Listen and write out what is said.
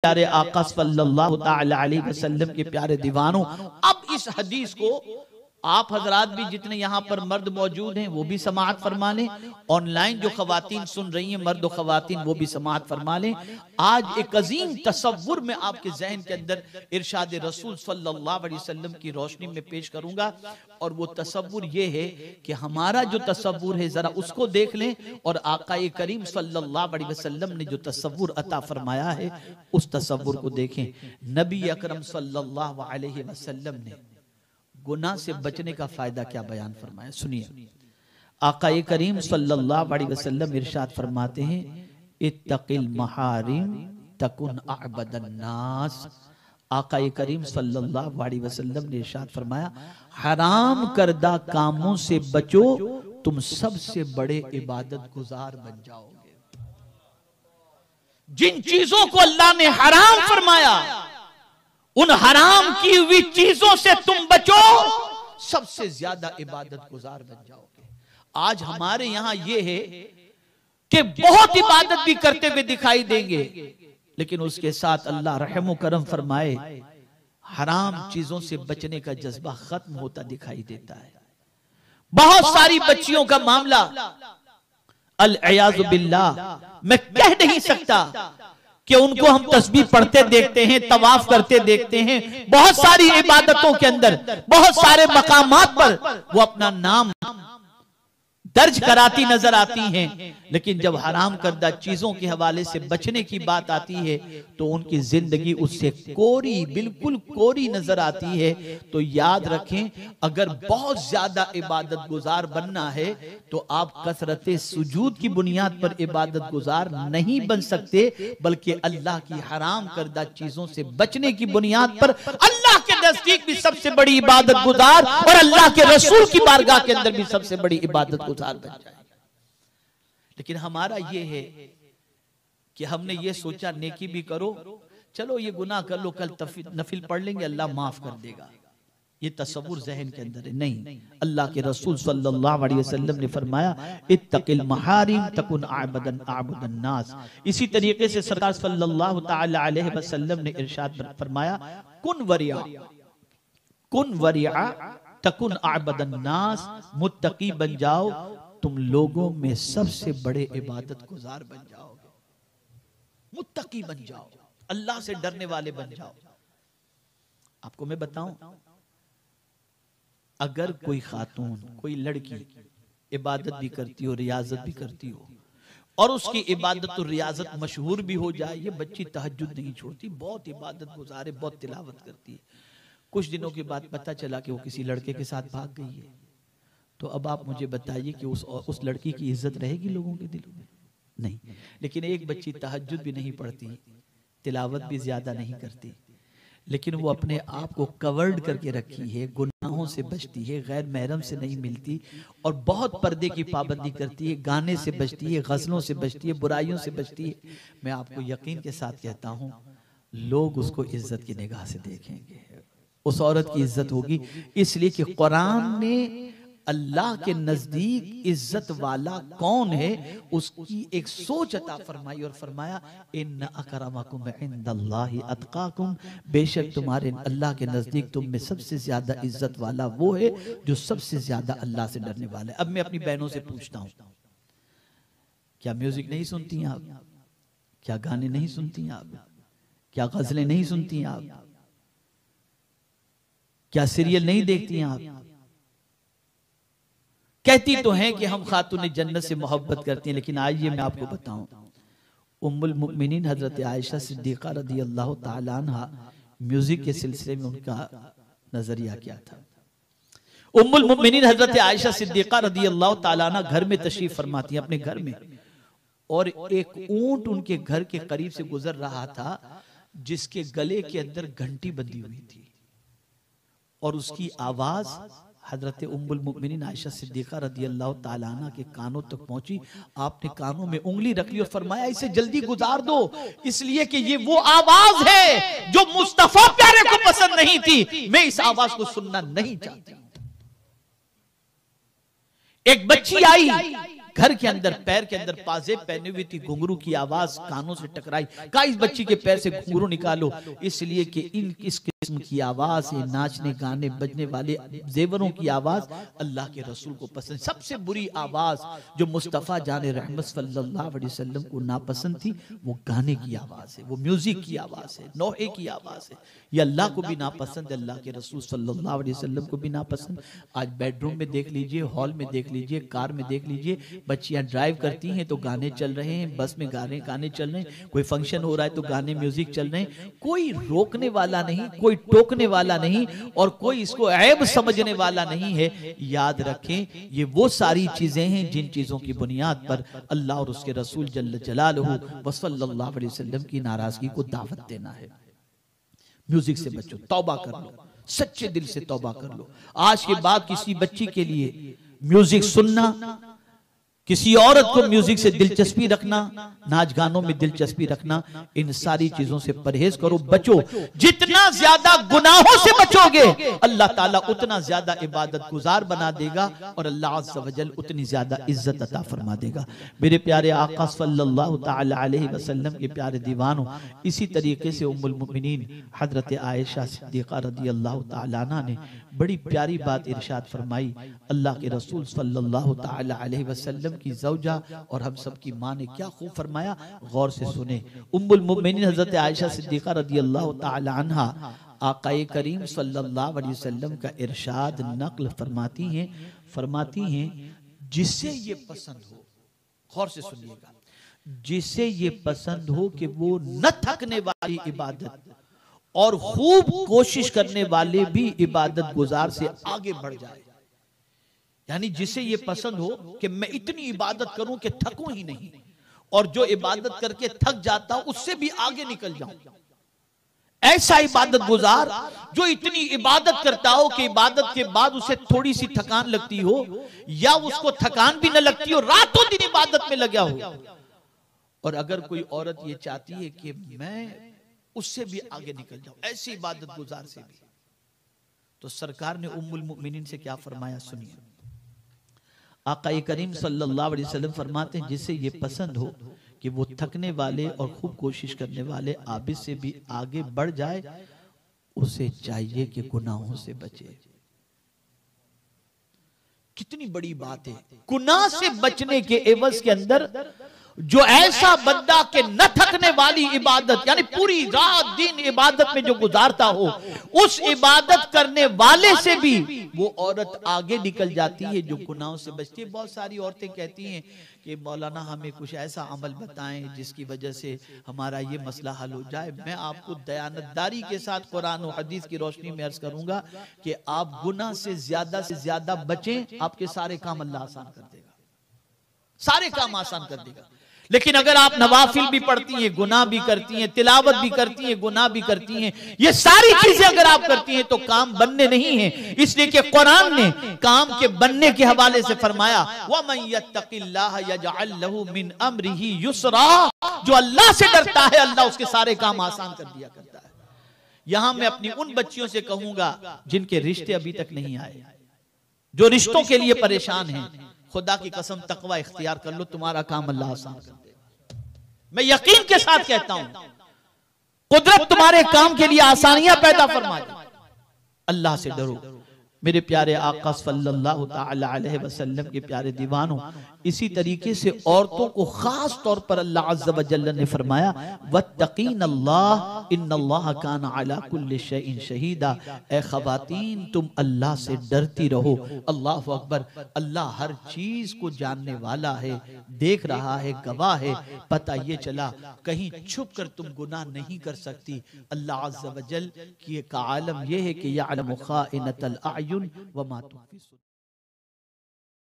प्यारे आका सल्लल्लाहु तआला अलैहि वसल्लम के प्यारे दीवानों, अब इस हदीस को आप हजरात भी जितने यहाँ पर मर्द मौजूद हैं वो भी समाअत फरमा लें, ऑनलाइन जो खवातीन सुन रही हैं मर्द और खवातीन वो भी समाअत फरमा लें। आज एक अजीम तसव्वुर में आपके जहन के अंदर इरशाद रसूल सल्लल्लाहु अलैहि वसल्लम की रोशनी में पेश करूंगा, और वो तसव्वुर ये है कि हमारा जो तसव्वुर है जरा उसको देख लें, और आका करीम सल्लल्लाहु अलैहि वसल्लम ने जो तसव्वुर अता फरमाया है उस तसव्वुर को देखें। नबी अकरम सल्लल्लाहु अलैहि वसल्लम ने गुनाह से बचने का फायदा क्या बयान फरमाया, सुनिए। आका करीम सल्लल्लाहु अलैहि वसल्लम इरशाद फरमाते हैं, इत्तक़िल महारिम तकुन अअबदन नास। आका करीम सल्लल्लाहु अलैहि वसल्लम ने इरशाद फरमाया, हराम करदा कामों से बचो, तुम सबसे बड़े इबादत गुजार बन जाओगे। जिन चीजों को अल्लाह ने हराम फरमाया उन हराम की हुई चीजों से तुम बचो, सबसे ज्यादा इबादत गुजार बन जाओगे। आज हमारे यहां यह है कि बहुत इबादत भी करते हुए दिखाई देंगे, लेकिन उसके साथ अल्लाह रहम करम फरमाए हराम चीजों से बचने का जज्बा खत्म होता दिखाई देता है। बहुत सारी बच्चियों का मामला अल-इयाज़ु बिल्लाह, मैं कह नहीं सकता कि उनको हम तस्बीह पढ़ते देखते हैं, तवाफ करते देखते हैं, बहुत सारी इबादतों के अंदर बहुत सारे मकामात पर वो अपना नाम दर्ज कराती नजर आती हैं, लेकिन जब हराम करदा चीजों के हवाले से बचने की बात आती है तो उनकी जिंदगी उससे कोरी, बिल्कुल कोरी नजर आती है। तो याद रखें, अगर बहुत ज्यादा इबादत गुजार बनना है तो आप कसरते सुजूद की बुनियाद पर इबादत गुजार नहीं बन सकते, बल्कि अल्लाह की हराम करदा चीजों से बचने की बुनियाद पर अल्लाह के नजदीक भी सबसे बड़ी इबादत गुजार और अल्लाह के रसूल की बारगाह के अंदर भी सबसे बड़ी इबादत गुजार बन जाए। लेकिन हमारा ये है कि हमने ये सोचा नेकी भी करो, चलो ये गुनाह कर लो, कल नफिल पढ़ लेंगे अल्लाह माफ कर देगा। ये तसव्वुर जहन के अंदर है। नहीं, अल्लाह के रसूल सल्लल्लाहु अलैहि वसल्लम ने फरमाया, इत्तक़िल महारिम तकुन अअबदन नास। इसी तरीके से सरकार सल्लल्लाहु तआला अलैहि वसल्लम ने इरशाद फरमाया, कुन वरिया तकुन अअबदन नास, मुत्तकी बन जाओ, तुम लोगों में सबसे बड़े इबादत गुजार बन जाओगे। मुत्तकी बन जाओ, अल्लाह से डरने वाले बन जाओ। आपको मैं बताऊं, अगर कोई खातून, कोई लड़की इबादत भी करती हो, रियाजत भी करती हो, और उसकी इबादत और रियाजत मशहूर भी हो जाए, ये बच्ची तहज्जुद नहीं छोड़ती, बहुत इबादत गुजारे, बहुत तिलावत करती है, कुछ दिनों के बाद पता चला कि वो किसी लड़के के साथ भाग गई है, तो अब आप मुझे बताइए कि उस लड़की की इज्जत रहेगी लोगों के दिलों में? नहीं। लेकिन एक बच्ची तहज्जुद भी नहीं पढ़ती, तिलावत भी ज्यादा नहीं करती, लेकिन वो अपने आप को कवर्ड करके रखी है, गुनाहों से बचती है, गैर महरम से नहीं मिलती, और बहुत पर्दे की पाबंदी करती है, गाने से बचती है, गजलों से बचती है, बुराइयों से बचती है। मैं आपको यकीन के साथ कहता हूँ, लोग उसको इज्जत की निगाह से देखेंगे, उस औरत की इज्जत होगी, इसलिए कि कुरान ने अल्लाह के नजदीक इज्जत वाला कौन है उसकी एक सोच अता फरमाई और फरमाया, इन्न अकरमकुम इंदल्लाहि अतकाकुम, बेशक तुम्हारे अल्लाह के नजदीक तुम में सबसे ज्यादा इज्जत वाला वो है जो सबसे ज्यादा अल्लाह से डरने वाला है। अब मैं अपनी बहनों से पूछता हूँ, क्या म्यूजिक नहीं सुनती आप? क्या गाने नहीं सुनती आप? क्या गजलें नहीं सुनती आप? क्या सीरियल नहीं देखती आप? कहती तो हैं कि हम खातून जन्नत से मोहब्बत करती हैं, लेकिन आइए मैं आपको बताऊं, उम्मुल मुमिनीन हजरत आयशा सिद्दीक़ा रज़ी अल्लाह ताला अन्हा, म्यूजिक के सिलसिले में उनका नजरिया क्या था। उम्मुल मुमिनीन हजरत आयशा सिद्दीक़ा रज़ी अल्लाह ताला अन्हा घर में तशरीफ फरमाती हैं, अपने घर में, और एक ऊंट उनके घर के करीब से गुजर रहा था जिसके गले के अंदर घंटी बंधी हुई थी, और उसकी आवाज हजरत उम्मुल मुमिनीन आयशा सिद्दीक़ा रज़ियल्लाहु ताला अन्हा के कानों तक पहुंची। आपने कानों में उंगली रख ली और फरमाया, इसे जल्दी गुजार दो, इसलिए कि ये वो आवाज है जो मुस्तफा प्यारे को पसंद नहीं थी, मैं इस आवाज को सुनना नहीं चाहती। एक बच्ची आई घर के अंदर पैर के अंदर पाजेब पहनी हुई थी, घुंघरू की आवाज कानों से टकराई, कहा इस बच्ची के पैर से घुंघरू निकालो, इसलिए कि इस किस्म की आवाज है, नाचने गाने बजने वाले जेवरों की आवाज अल्लाह के रसूल को पसंद। सबसे बुरी आवाज जो मुस्तफा जाने रहमत सल्लल्लाहु अलैहि वसल्लम को नापसंद थी वो गाने की आवाज है, वो म्यूजिक की आवाज है, नौहे की आवाज है। ये अल्लाह को भी नापसंद, अल्लाह के रसूल सल्लल्लाहु अलैहि वसल्लम को भी नापसंद। आज बेडरूम में देख लीजिए, हॉल में देख लीजिए, कार में देख लीजिए, बच्चियां ड्राइव करती हैं तो गाने चल रहे हैं, बस में गाने चल रहे हैं, कोई फंक्शन हो रहा है तो गाने म्यूजिक चल रहे हैं। कोई रोकने वाला नहीं, कोई टोकने वाला नहीं और कोई इसको ऐब समझने वाला नहीं है। याद रखें ये वो सारी चीजें हैं जिन चीजों की बुनियाद पर अल्लाह और उसके रसूल जल्ल जलालहू व सल्लल्लाहु अलैहि वसल्लम की नाराजगी को दावत देना है। म्यूजिक से बचो, तौबा कर लो, सच्चे दिल से तौबा कर लो। आज के बाद किसी बच्ची के लिए म्यूजिक सुनना, किसी औरत को म्यूजिक से दिलचस्पी रखना, नाच गानों में दिलचस्पी रखना, इन सारी चीजों से परहेज करो, बचो। जितना ज्यादा गुनाहों से बचोगे अल्लाह ताला उतना ज्यादा इबादत गुजार बना देगा और अल्लाह अज़्ज़ व जल उतनी ज्यादा इज्जत अता फरमा देगा। मेरे प्यारे आका सल्लल्लाहु ताला अलैहि वसल्लम के प्यारे दीवानों, इसी तरीके से उम्मुल मोमिनीन हजरत आयशा सिद्दीक़ा रज़ियल्लाहु ताला अन्हा ने बड़ी प्यारी बात इरशाद फरमाई। अल्लाह के रसूल सल्लल्लाहु ताला अलैहि वसल्लम की ज़ौजा और हम सब की माँ ने क्या खूब फरमाया, गौर से सुने। उम्मुल मोमिनीन हज़रत आयशा सिद्दीक़ा रज़ियल्लाहु ताला अन्हा आक़ाए करीम सल्लल्लाहु अलैहि वसल्लम का इरशाद नक़ल फरमाती हैं जिसे ये पसंद हो, गौर से सुनिएगा, जिसे ये पसंद हो कि वो न थकने वाली इबादत और खूब कोशिश करने वाले भी इबादत गुजार से आगे बढ़ जाए। यानी जिसे ये पसंद हो कि मैं इतनी इबादत करूं कि थकूं ही नहीं, और जो इबादत करके थक जाता हूं उससे भी आगे निकल जाऊं। ऐसा इबादत गुजार जो इतनी इबादत करता हो कि इबादत के बाद उसे थोड़ी सी थकान लगती हो या उसको थकान भी न लगती हो, रातों दिन इबादत में लगा हो। और अगर कोई औरत ये चाहती है कि मैं उससे भी आगे निकल जाऊं, ऐसी इबादत गुजार से भी, तो सरकार ने उम्मुल मोमिनीन से क्या फरमाया सुनिए। आक़ा करीम सल्लल्लाहु अलैहि वसल्लम फरमाते हैं जिसे ये पसंद हो कि वो थकने वाले और खूब कोशिश करने वाले आबिद से भी आगे बढ़ जाए, उसे चाहिए कि गुनाहों से बचे। कितनी बड़ी बात है, गुनाह से बचने के एवज के अंदर जो ऐसा बंदा के न थकने वाली इबादत, यानी पूरी रात दिन इबादत में जो गुजारता हो, उस इबादत करने वाले से भी वो औरत आगे निकल जाती है जो गुनाहों से बचती है। बहुत सारी औरतें कहती हैं कि मौलाना हमें कुछ ऐसा अमल बताएं जिसकी वजह से हमारा ये मसला हल हो जाए। मैं आपको दयानतदारी के साथ कुरान और हदीस की रोशनी में अर्ज करूंगा कि आप गुनाह से ज्यादा बचें, आपके सारे काम अल्लाह आसान कर देगा, सारे काम आसान कर देगा। लेकिन अगर आप नवाफिल भी पढ़ती हैं, गुनाह भी करती हैं, तिलावत भी करती हैं, गुनाह भी करती हैं, ये सारी चीजें अगर आप करती हैं तो काम बनने नहीं हैं। इसलिए कि कुरान ने काम के बनने के हवाले से फरमाया, वमन यत्तकिल्लाह यजअल लहू मिन अम्रिही युसरा, जो अल्लाह से डरता है अल्लाह उसके सारे काम आसान कर दिया करता है। यहां मैं अपनी उन बच्चियों से कहूंगा जिनके रिश्ते अभी तक नहीं आए, जो रिश्तों के लिए परेशान हैं, खुदा की कसम तकवा इख्तियार कर लो, तुम्हारा काम अल्लाह आसान कर देगा। मैं यकीन के साथ कहता हूं, कुदरत तुम्हारे काम के लिए आसानियां पैदा फरमा दे। अल्लाह से डरो। मेरे प्यारे आका सल्लल्लाहु ताला अलैहि वसल्लम के प्यारे दीवानों, इसी तरीके से औरतों को खास तौर पर अल्लाह अज़्ज़ व जल्ल ने फरमाया, वत्तकीन अल्लाह इन्नल्लाह कान अला कुल्लि शैइन शहीदा। ए खवातीन तुम अल्लाह से डरती रहो। अल्लाहु अकबर। अल्लाह हर चीज को जानने वाला है, देख रहा है, गवाह है। पता ये चला कहीं छुप कर तुम गुनाह नहीं कर सकती। अल्लाह अज़्ज़ व जल्ल की एक आलम यह है कि यअलमु खाइनतल अयुन व मा तुख्फी।